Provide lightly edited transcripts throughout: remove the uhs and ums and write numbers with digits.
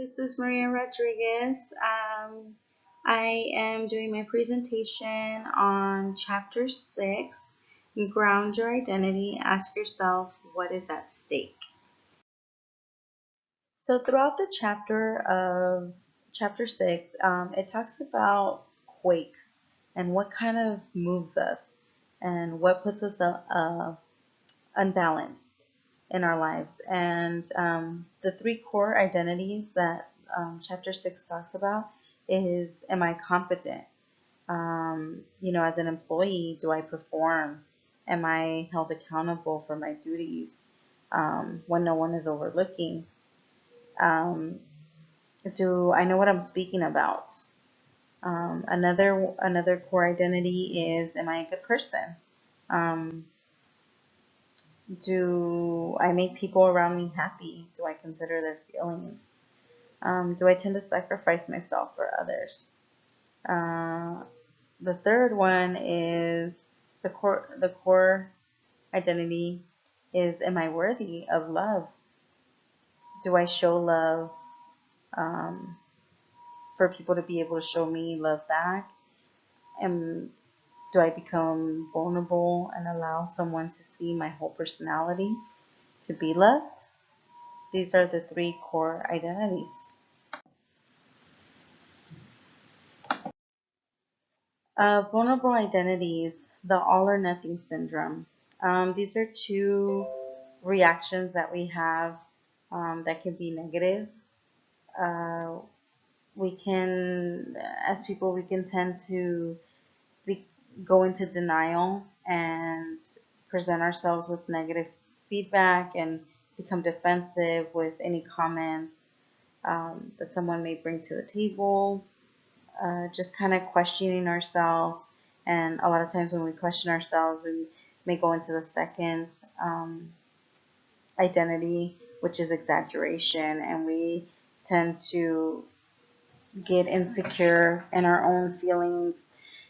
this is Maria Rodriguez. I am doing my presentation on Chapter 6, Ground Your Identity. Ask yourself, what is at stake? So throughout the chapter of Chapter 6, it talks about quakes and what kind of moves us and what puts us unbalanced in our lives. And the three core identities that Chapter 6 talks about is, am I competent? As an employee, do I perform? Am I held accountable for my duties when no one is overlooking? Do I know what I'm speaking about? Another core identity is, am I a good person? Do I make people around me happy? Do I consider their feelings? Do I tend to sacrifice myself for others? The third one is the core identity is, am I worthy of love? Do I show love for people to be able to show me love back? And do I become vulnerable and allow someone to see my whole personality to be loved? These are the three core identities. Vulnerable identities, the all or nothing syndrome. These are two reactions that we have that can be negative. Uh, as people, we can tend to be, go into denial and present ourselves with negative feedback and become defensive with any comments that someone may bring to the table. Just kind of questioning ourselves. And a lot of times when we question ourselves, we may go into the second identity, which is exaggeration, and we tend to get insecure in our own feelings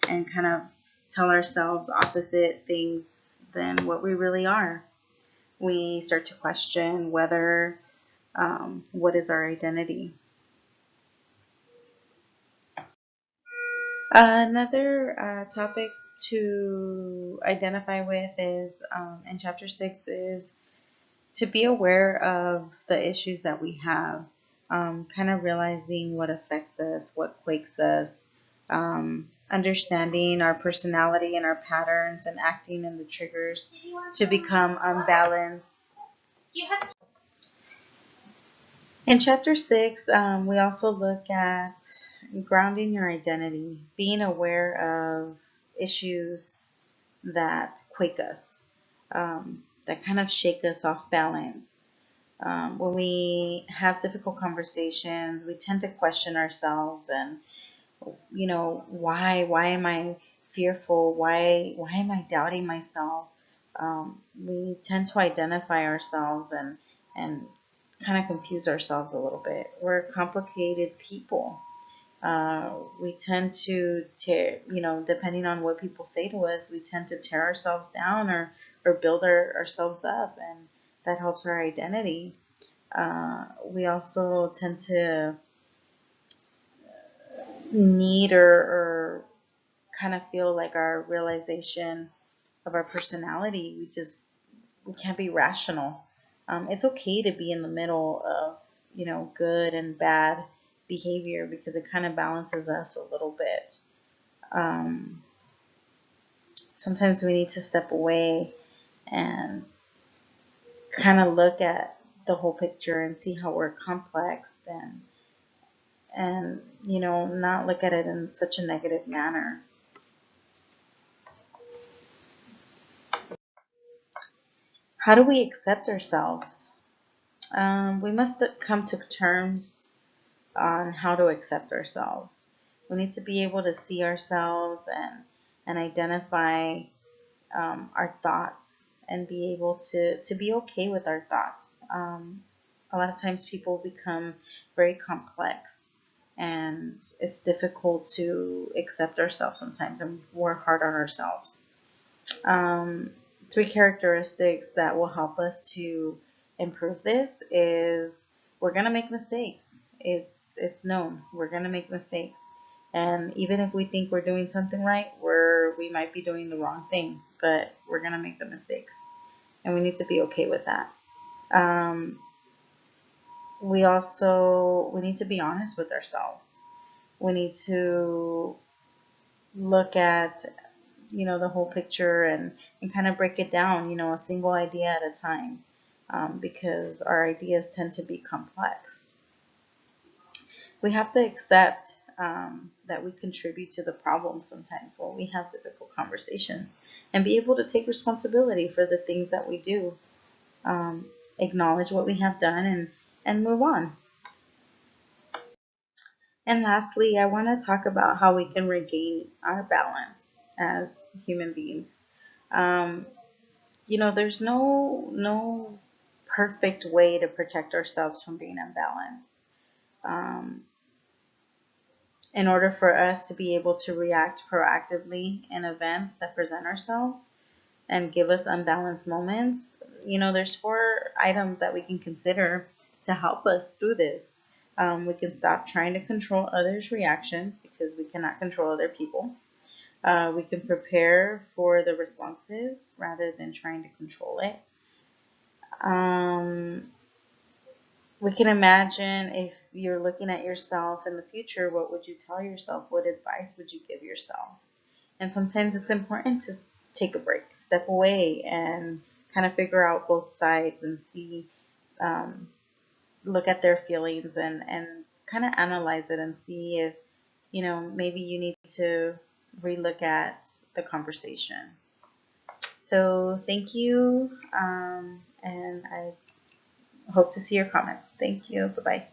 and kind of tell ourselves opposite things than what we really are. We start to question whether what is our identity. Another topic to identify with is in Chapter 6 is to be aware of the issues that we have, kind of realizing what affects us, what quakes us, understanding our personality and our patterns and acting in the triggers to become unbalanced. In Chapter 6, we also look at grounding your identity, being aware of issues that quake us, that kind of shake us off balance. When we have difficult conversations, we tend to question ourselves and, why am I fearful? Why am I doubting myself? We tend to identify ourselves and kind of confuse ourselves a little bit. We're complicated people. We tend to tear, depending on what people say to us, we tend to tear ourselves down or build ourselves up, and that helps our identity. We also tend to need or kind of feel like our realization of our personality, we can't be rational. It's okay to be in the middle of, good and bad behavior because it kind of balances us a little bit. Sometimes we need to step away and kind of look at the whole picture and see how we're complex and not look at it in such a negative manner. How do we accept ourselves? We must come to terms on how to accept ourselves. We need to be able to see ourselves and identify our thoughts and be able to be okay with our thoughts. A lot of times people become very complex and it's difficult to accept ourselves sometimes and work hard on ourselves. Three characteristics that will help us to improve this is we're going to make mistakes. It's known. We're gonna make mistakes. And even if we think we're doing something right, we might be doing the wrong thing, but we're gonna make the mistakes. And we need to be okay with that. Um, we need to be honest with ourselves. We need to look at, the whole picture, and kind of break it down, a single idea at a time, because our ideas tend to be complex. We have to accept that we contribute to the problem sometimes when we have difficult conversations, and be able to take responsibility for the things that we do. Um, Acknowledge what we have done, and move on. And lastly, I want to talk about how we can regain our balance as human beings. Um, there's no perfect way to protect ourselves from being unbalanced. Um, in order for us to be able to react proactively in events that present ourselves and give us unbalanced moments, there's 4 items that we can consider to help us through this. We can stop trying to control others' reactions because we cannot control other people. We can prepare for the responses rather than trying to control it. Um, we can imagine if you're looking at yourself in the future, what would you tell yourself? What advice would you give yourself? And sometimes it's important to take a break, step away, and kind of figure out both sides and see, um, look at their feelings, and kind of analyze it and see if, maybe you need to relook at the conversation. So thank you, and I hope to see your comments. Thank you. Bye-bye.